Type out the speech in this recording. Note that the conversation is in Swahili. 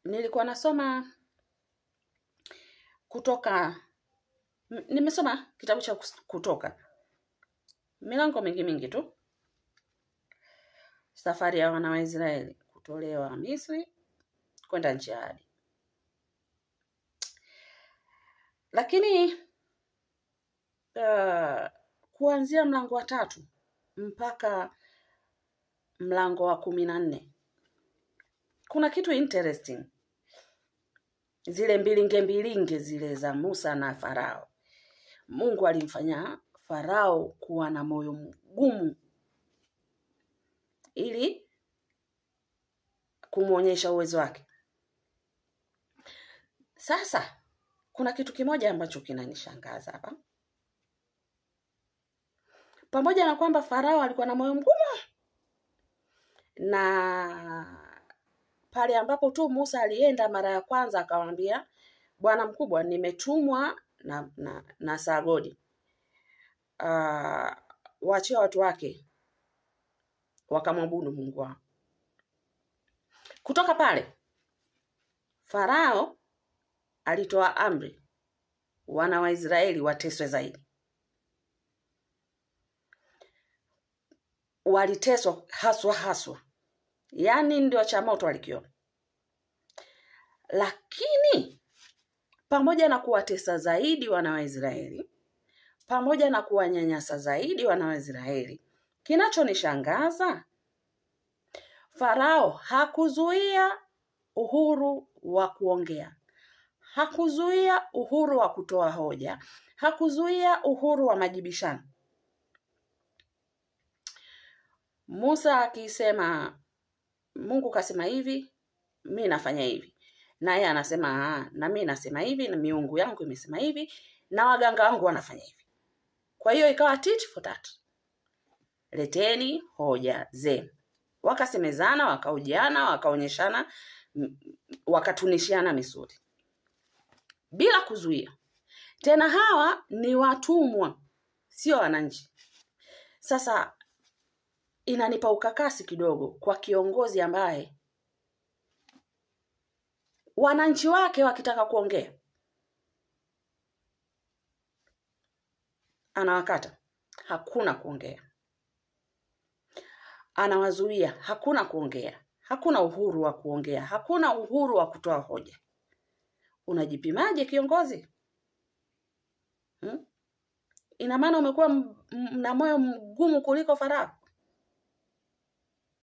Nilikuwa nasoma nimesoma kitabu cha Kutoka. Milango mingi tu. Safari ya wana wa Israeli kutolewa Misri kwenda nchi ya ahadi. Lakini kuanzia mlango wa 3 mpaka mlango wa 14 kuna kitu interesting. Zile mbilinge zile za Musa na Farao. Mungu alimfanya Farao kuwa na moyo mgumu ili kumuonyesha uwezo wake. Sasa kuna kitu kimoja ambacho kinanishangaza hapa. Pamoja na kwamba Farao alikuwa na moyo mgumu, na pale ambapo tu Musa alienda mara ya kwanza akamwambia, Bwana mkubwa, nimetumwa na Sagodi. Waachie watu wake wakamwabudu Mungu wao. Kutoka pale Farao alitoa amri wana wa Israeli wateswe zaidi. Waliteswa haswa. Yaani ndio cha moto walikiona. Lakini pamoja na kuwatesa zaidi wana wa Israeli, pamoja na kuwanyanyasa zaidi wana wa Israeli, kinachonishangaza, Farao hakuzuia uhuru wa kuongea. Hakuzuia uhuru wa kutoa hoja. Hakuzuia uhuru wa majibishano. Musa akisema, Mungu kasema hivi, mimi nafanya hivi. Naye anasema, na mimi nasema hivi, na miungu yangu imesema hivi, na waganga wangu wanafanya hivi. Kwa hiyo ikawa tit for tat. Leteni hoja zenu. Wakasemezana, wakahojiana, wakaonyeshana, wakatunishiana misuli. Bila kuzuia. Tena hawa ni watumwa, sio wananchi. Sasa inanipa ukakasi kidogo kwa kiongozi ambaye wananchi wake wakitaka kuongea anawakata, hakuna kuongea. Anawazuia, hakuna kuongea. Hakuna uhuru wa kuongea, hakuna uhuru wa kutoa hoja. Unajipimaje kiongozi? Ina maana umekuwa na moyo mgumu kuliko Farao?